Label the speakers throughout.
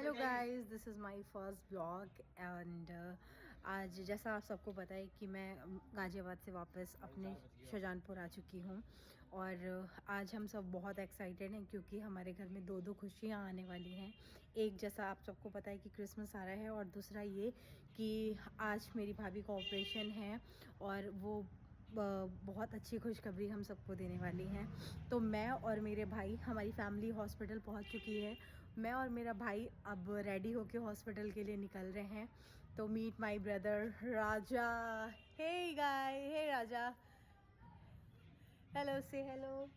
Speaker 1: Hello guys, this is my first blog and आज जैसा आप सबको पता है कि मैं गाज़ियाबाद से वापस अपने शाहजहानपुर आ चुकी हूँ। और आज हम सब बहुत एक्साइटेड हैं क्योंकि हमारे घर में दो खुशियाँ आने वाली हैं। एक, जैसा आप सबको पता है कि क्रिसमस आ रहा है, और दूसरा ये कि आज मेरी भाभी का ऑपरेशन है और वो बहुत अच्छी खुशखबरी हम सबको देने वाली हैं। तो मैं और मेरे भाई, हमारी फैमिली हॉस्पिटल पहुंच चुकी है। मैं और मेरा भाई अब रेडी होके हॉस्पिटल के लिए निकल रहे हैं। तो meet my brother Raja. Hey guy, hey Raja, hello, say hello.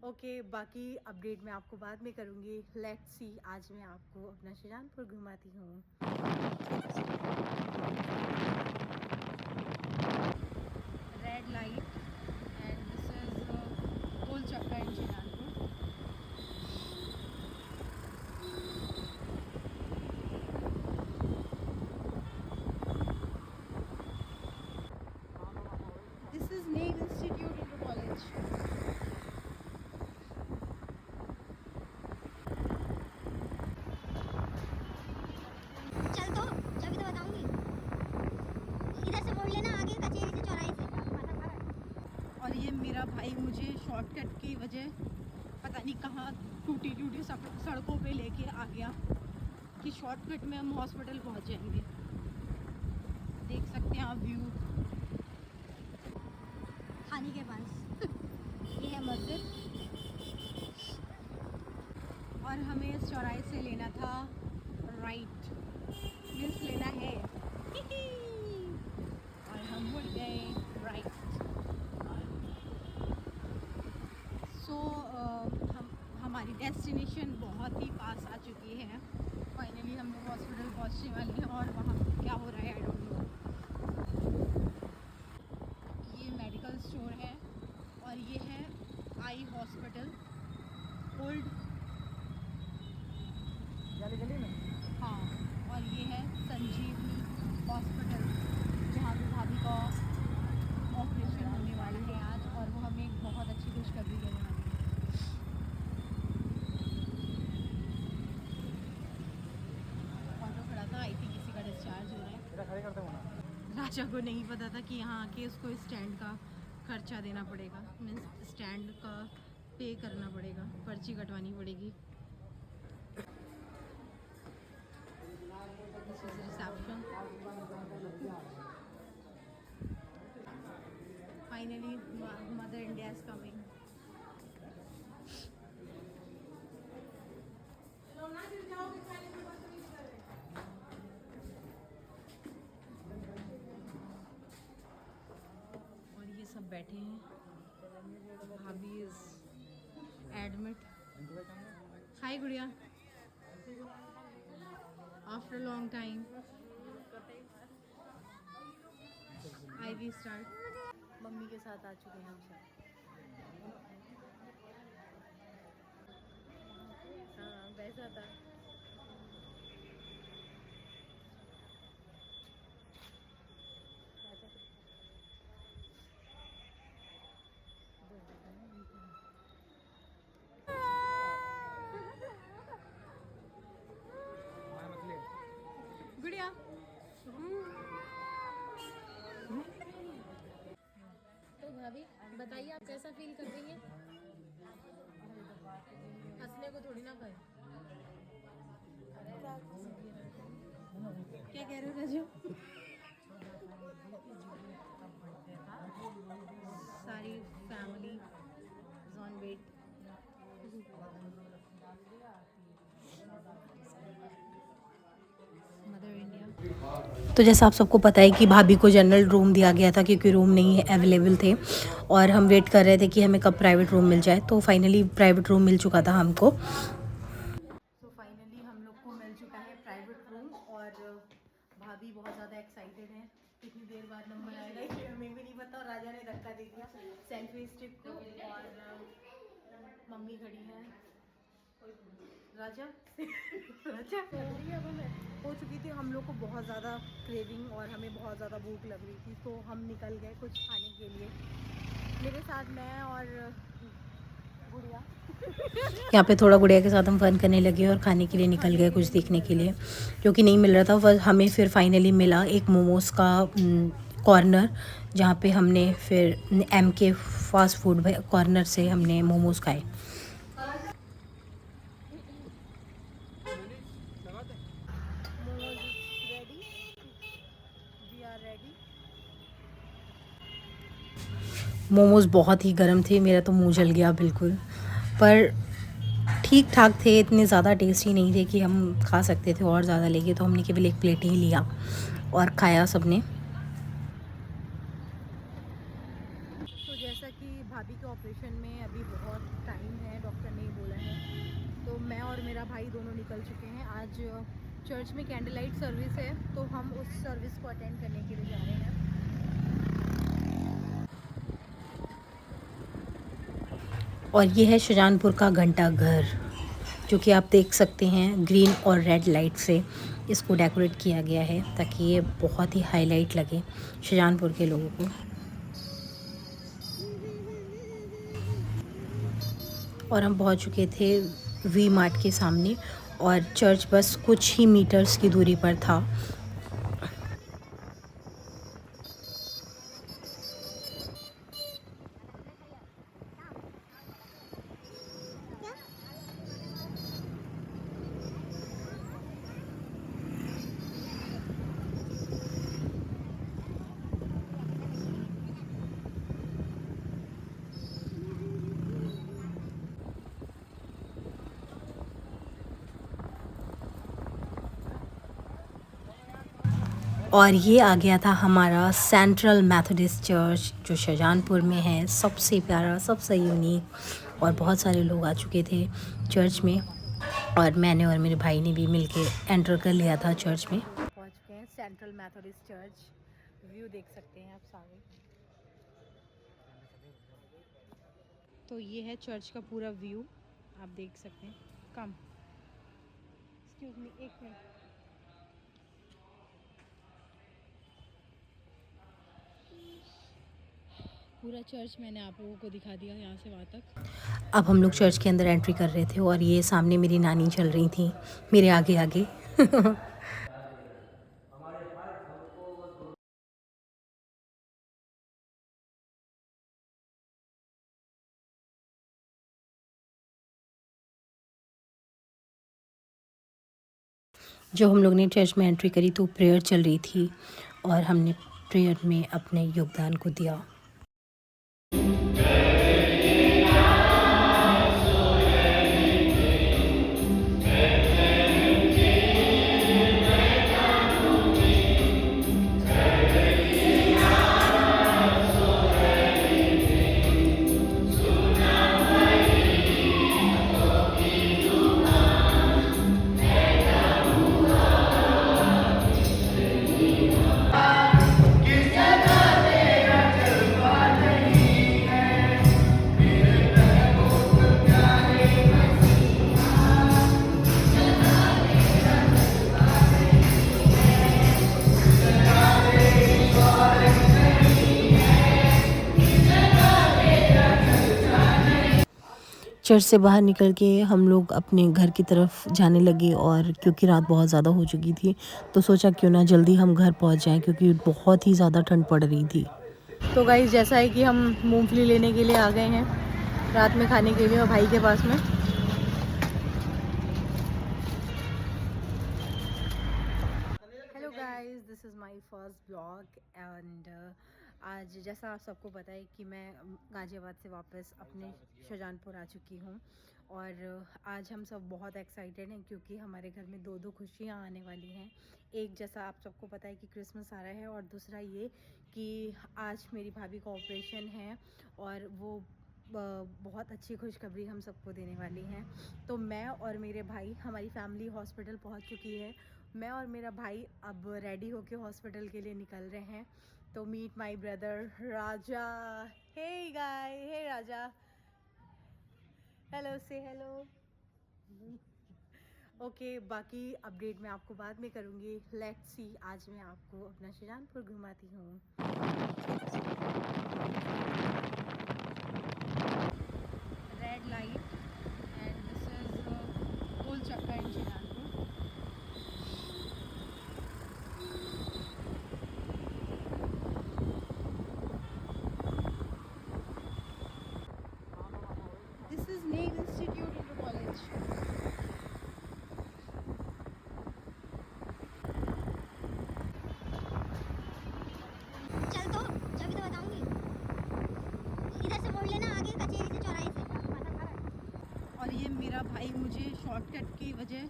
Speaker 1: Okay, बाकी अपडेट मैं आपको बाद में करूँगी। लेट्स सी, आज मैं आपको अपना शाहजहानपुर घुमाती हूँ। Red light and this is Gol Chakka in Shahjahanpur. This is nail institute inter college.
Speaker 2: चल तो जब तो बताऊंगी। इधर से मोड़ लेना, आगे कचेरी से चौराहे से।
Speaker 1: और ये मेरा भाई मुझे शॉर्टकट की वजह पता नहीं कहाँ टूटी सड़कों पे लेके आ गया कि शॉर्टकट में हम हॉस्पिटल पहुंच जाएंगे। देख सकते हैं आप व्यू
Speaker 2: खानी के पास। ये है मस्जिद।
Speaker 1: और हमें इस चौराहे से लेना था राइट, मीन्स लेना है। और हम मुड़ गए राइट। सो हमारी डेस्टिनेशन बहुत ही पास आ चुकी है। फाइनली हम लोग हॉस्पिटल पहुंचने वाले हैं और वहाँ क्या हो रहा है आई डोंट नो। ये मेडिकल स्टोर है और ये है आई हॉस्पिटल ओल्ड गली में। हाँ, और ये है संजीवनी हॉस्पिटल जहाँ पे भाभी का ऑपरेशन होने वाला है आज, और वो हमें एक बहुत अच्छी खुशखबरी देने वाली है। ऑटो खड़ा था, आई थिंक किसी का डिस्चार्ज हो रहा है। राजा को नहीं पता था कि यहाँ आके उसको स्टैंड का खर्चा देना पड़ेगा, मीन्स स्टैंड का पे करना पड़ेगा, पर्ची कटवानी पड़ेगी। This is reception. Finally, Mother India is coming. और ये सब बैठे हैं। भाभी is admit. Hi Gudiya, after long time I we start. Mummy के साथ आ चुके हैं हम सब। हाँ, वैसा था। गुड़िया, तो भाभी बताइए, आप कैसा फील कर रही हैं? हंसने को थोड़ी ना कहे। क्या कह रहे हो राजू? सारी family is on wait. Mother India. तो जैसा आप सबको पता है कि भाभी को जनरल रूम दिया गया था क्योंकि रूम नहीं अवेलेबल थे, और हम वेट कर रहे थे कि हमें कब प्राइवेट रूम मिल जाए। तो फाइनली प्राइवेट रूम मिल चुका था हमको। तो फाइनली हम लोग को मिल चुका है प्राइवेट रूम, और भाभी बहुत ज़्यादा एक्साइटेड है। कितनी देर बाद नंबर आएगा ये हमें भी नहीं पता, और राजा ने धक्का दे दिया सेल्फी स्टिक को। और मम्मी खड़ी है। राजा राजा हो चुकी थी हम लोग को बहुत ज़्यादा क्रेविंग, और हमें बहुत ज़्यादा भूख लग रही थी, तो हम निकल गए कुछ खाने के लिए। मेरे साथ मैं और गुड़िया यहाँ पे थोड़ा गुड़िया के साथ हम फ़न करने लगे और खाने के लिए निकल गए कुछ देखने के लिए, क्योंकि नहीं मिल रहा था। बस हमें फिर फाइनली मिला एक मोमोज़ का कॉर्नर, जहाँ पे हमने फिर MK फास्ट फूड कॉर्नर से हमने मोमोज़ खाए। मोमोज़ बहुत ही गर्म थे, मेरा तो मुंह जल गया बिल्कुल, पर ठीक ठाक थे, इतने ज़्यादा टेस्टी नहीं थे कि हम खा सकते थे और ज़्यादा लेके, तो हमने केवल एक प्लेट ही लिया और खाया सबने। तो जैसा कि भाभी के ऑपरेशन में अभी बहुत टाइम है, डॉक्टर ने बोला है, तो मैं और मेरा भाई दोनों निकल चुके हैं। आज चर्च में कैंडल लाइट सर्विस है, तो हम उस सर्विस को अटेंड करने के लिए जा रहे हैं। और ये है शाहजहानपुर का घंटा घर, जो कि आप देख सकते हैं ग्रीन और रेड लाइट से इसको डेकोरेट किया गया है, ताकि ये बहुत ही हाईलाइट लगे शाहजहानपुर के लोगों को। और हम पहुंच चुके थे वी मार्ट के सामने, और चर्च बस कुछ ही मीटर्स की दूरी पर था। और ये आ गया था हमारा सेंट्रल मेथोडिस्ट चर्च, जो शाहजहानपुर में है, सबसे प्यारा, सबसे यूनिक। और बहुत सारे लोग आ चुके थे चर्च में, और मैंने और मेरे भाई ने भी मिलके एंटर कर लिया था चर्च में। पहुंच चुके हैं सेंट्रल मेथोडिस्ट चर्च, व्यू देख सकते हैं आप सामने। तो ये है चर्च का पूरा व्यू, आप देख सकते हैं। कम एक्सक्यूज मी, एक मिनट। पूरा चर्च मैंने आप लोगों को दिखा दिया यहाँ से वहाँ तक। अब हम लोग चर्च के अंदर एंट्री कर रहे थे, और ये सामने मेरी नानी चल रही थी मेरे आगे आगे। जो हम लोग ने चर्च में एंट्री करी तो प्रेयर चल रही थी, और हमने प्रेयर में अपने योगदान को दिया। चर्च से बाहर निकल के हम लोग अपने घर की तरफ जाने लगे, और क्योंकि रात बहुत ज़्यादा हो चुकी थी, तो सोचा क्यों ना जल्दी हम घर पहुंच जाएं, क्योंकि बहुत ही ज़्यादा ठंड पड़ रही थी। तो गाइस, जैसा है कि हम मूंगफली लेने के लिए आ गए हैं रात में खाने के लिए, और भाई के पास में। Hello guys, this is my first blog, and आज जैसा आप सबको पता है कि मैं गाज़ियाबाद से वापस अपने शाहजहानपुर आ चुकी हूँ। और आज हम सब बहुत एक्साइटेड हैं, क्योंकि हमारे घर में दो खुशियाँ आने वाली हैं। एक, जैसा आप सबको पता है कि क्रिसमस आ रहा है, और दूसरा ये कि आज मेरी भाभी का ऑपरेशन है, और वो बहुत अच्छी खुशखबरी हम सबको देने वाली हैं। तो मैं और मेरे भाई, हमारी फैमिली हॉस्पिटल पहुंच चुकी है। मैं और मेरा भाई अब रेडी होके हॉस्पिटल के लिए निकल रहे हैं। तो meet my brother Raja. Hey guy, hey Raja, hello, say hello. Okay, बाकी अपडेट मैं आपको बाद में करूँगी। लेट्स सी, आज मैं आपको अपना शाहजहानपुर घुमाती हूँ। Red light college.
Speaker 2: चल तो जब तो बताऊंगी। इधर से मोड़ लेना आगे कचेरी से चौराहे से।
Speaker 1: और ये मेरा भाई मुझे शॉर्टकट की वजह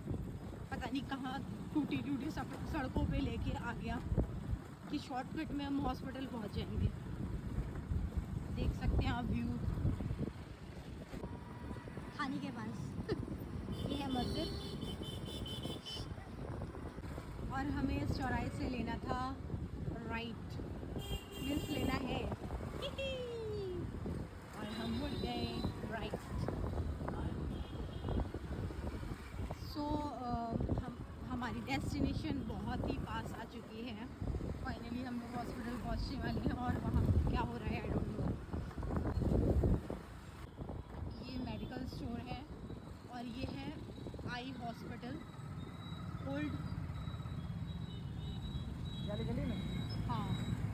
Speaker 1: पता नहीं कहाँ टूटी टूटी सड़कों पे लेके आ गया कि शॉर्टकट में हम हॉस्पिटल पहुँच जाएंगे। देख सकते हैं आप व्यू
Speaker 2: थाने के पास। ये है मस्जिद।
Speaker 1: और हमें इस चौराहे से लेना था राइट, मीन्स लेना है और हम मुड़ गए राइट। सो हमारी डेस्टिनेशन बहुत ही पास आ चुकी है। फाइनली हम लोग हॉस्पिटल पहुंचने वाले हैं और वहाँ क्या हो रहा है आई डोंट नो। ये मेडिकल स्टोर है और ये है आई हॉस्पिटल ओल्ड गली में। हाँ,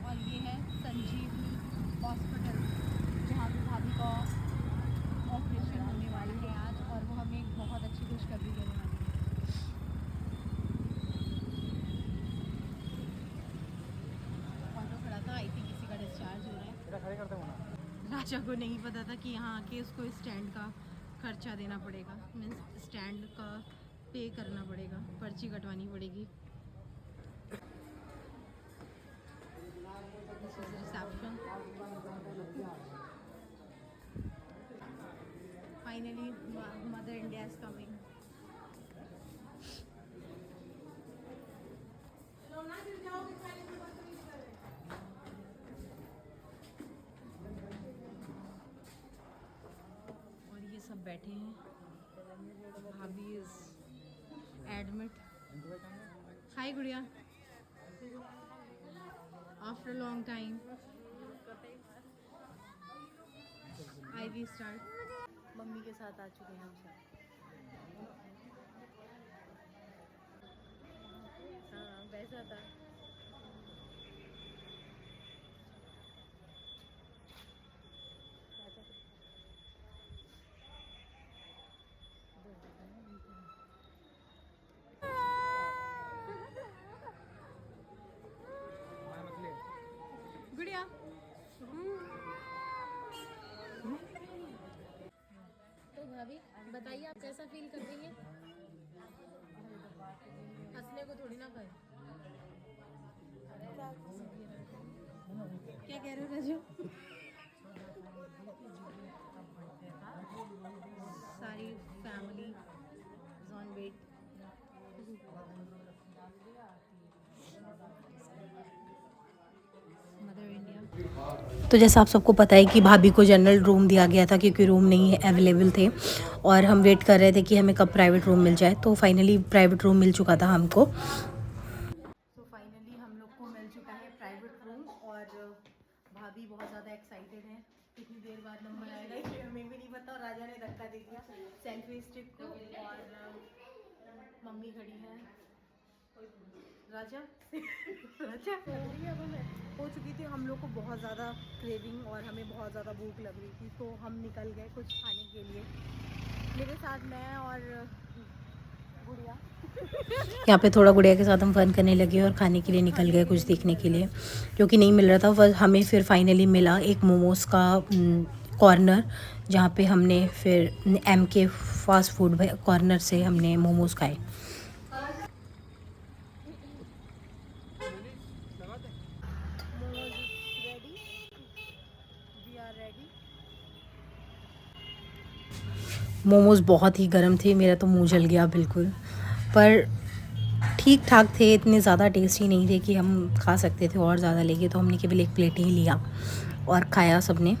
Speaker 1: और ये है संजीवनी हॉस्पिटल जहाँ पे भाभी का ऑपरेशन होने वाली है आज, और वो हमें एक बहुत अच्छी खुशखबरी देने वाली है। ऑटो खड़ा था, आई थिंक किसी का डिस्चार्ज हो रहा है। राजा को नहीं पता था कि यहाँ आके उसको स्टैंड का खर्चा देना पड़ेगा, मीन्स स्टैंड का पे करना पड़ेगा, पर्ची कटवानी पड़ेगी। This is reception. Finally, Mother India is coming. और ये सब बैठे हैं। भाभी इज एडमिट। हाय गुड़िया। After a long time, IV start. Mummy के साथ आ चुके हैं हम सब। हाँ, वैसा था। गुड़िया
Speaker 3: तो भाभी बताइए आप कैसा फील कर रही हैं?
Speaker 1: हंसने को थोड़ी ना कहे। क्या कह रहे हो राजू? सारी family is on wait. Mother India. तो जैसा आप सबको पता है कि भाभी को जनरल रूम दिया गया था क्योंकि रूम नहीं अवेलेबल थे, और हम वेट कर रहे थे कि हमें कब प्राइवेट रूम मिल जाए। तो फाइनली प्राइवेट रूम मिल चुका था हमको। तो फाइनली हम लोग को मिल चुका है प्राइवेट रूम, और भाभी बहुत ज़्यादा एक्साइटेड है। कितनी देर बाद नंबर आएगा ये हमें भी नहीं पता। और राजा ने धक्का दे दिया सेल्फी स्टिक को, और मम्मी खड़ी है। राजा राजा हो चुकी थी। हम लोग को बहुत ज़्यादा क्रेविंग और हमें बहुत ज़्यादा भूख लग रही थी, तो हम निकल गए कुछ खाने के लिए। मेरे साथ मैं और गुड़िया यहाँ पे थोड़ा गुड़िया के साथ हम फन करने लगे और खाने के लिए निकल गए कुछ देखने के लिए, क्योंकि नहीं मिल रहा था। बस हमें फिर फाइनली मिला एक मोमोज़ का कॉर्नर, जहाँ पे हमने फिर MK फास्ट फूड कॉर्नर से हमने मोमोज़ खाए। मोमोज़ बहुत ही गर्म थे, मेरा तो मुंह जल गया बिल्कुल, पर ठीक ठाक थे, इतने ज़्यादा टेस्टी नहीं थे कि हम खा सकते थे और ज़्यादा लेके। तो हमने केवल एक प्लेट ही लिया और खाया सबने। तो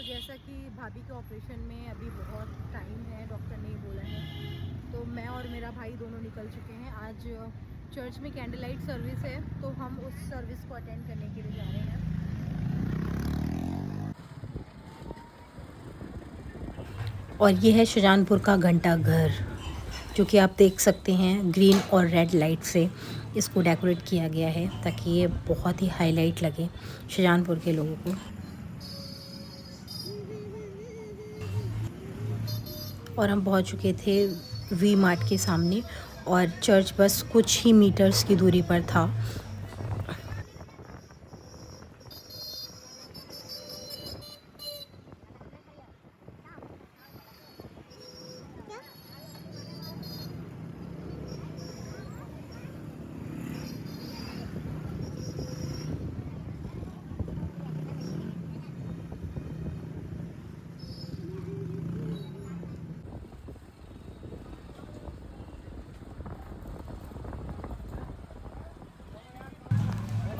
Speaker 1: जैसा कि भाभी के ऑपरेशन में अभी बहुत टाइम है, डॉक्टर ने बोला है, तो मैं और मेरा भाई दोनों निकल चुके हैं। आज चर्च में कैंडल लाइट सर्विस है, तो हम उस सर्विस को अटेंड करने के लिए जा रहे हैं। और ये है शाहजहानपुर का घंटा घर, जो कि आप देख सकते हैं ग्रीन और रेड लाइट से इसको डेकोरेट किया गया है, ताकि ये बहुत ही हाईलाइट लगे शाहजहानपुर के लोगों को। और हम पहुंच चुके थे वी मार्ट के सामने और चर्च बस कुछ ही मीटर्स की दूरी पर था।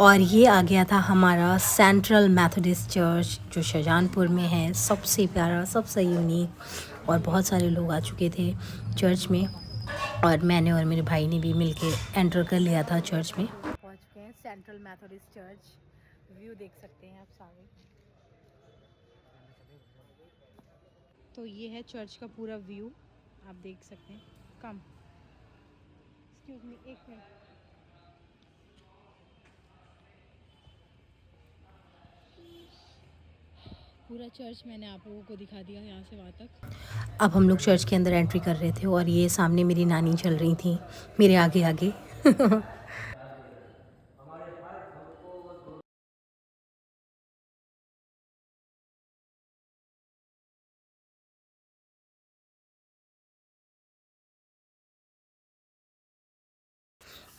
Speaker 1: और ये आ गया था हमारा सेंट्रल मेथोडिस्ट चर्च जो शाहजहानपुर में है। सबसे प्यारा, सबसे यूनिक, और बहुत सारे लोग आ चुके थे चर्च में और मैंने और मेरे भाई ने भी मिलके एंटर कर लिया था चर्च में। पहुंच चुके हैं सेंट्रल मेथोडिस्ट चर्च। व्यू देख सकते हैं आप सारे। तो ये है चर्च का पूरा व्यू, आप देख सकते हैं। कम एक्सक्यूज मी, एक मिनट। पूरा चर्च मैंने आप लोगों को दिखा दिया यहाँ से वहाँ तक। अब हम लोग चर्च के अंदर एंट्री कर रहे थे और ये सामने मेरी नानी चल रही थी मेरे आगे आगे।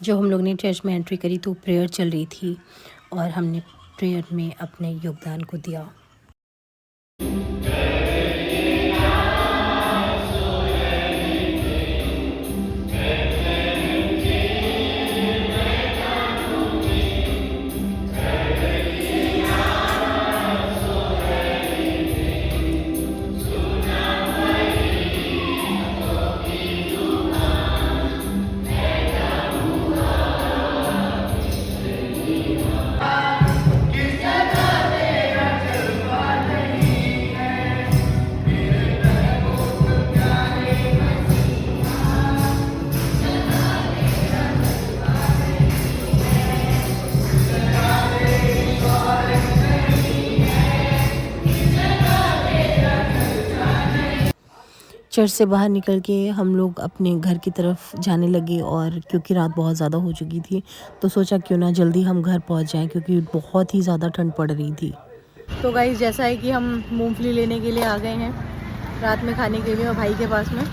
Speaker 1: जो हम लोग ने चर्च में एंट्री करी तो प्रेयर चल रही थी और हमने प्रेयर में अपने योगदान को दिया। चर्च से बाहर निकल के हम लोग अपने घर की तरफ जाने लगे और क्योंकि रात बहुत ज़्यादा हो चुकी थी तो सोचा क्यों ना जल्दी हम घर पहुंच जाएं क्योंकि बहुत ही ज़्यादा ठंड पड़ रही थी। तो गाइस, जैसा है कि हम मूंगफली लेने के लिए आ गए हैं रात में खाने के लिए और भाई के पास में।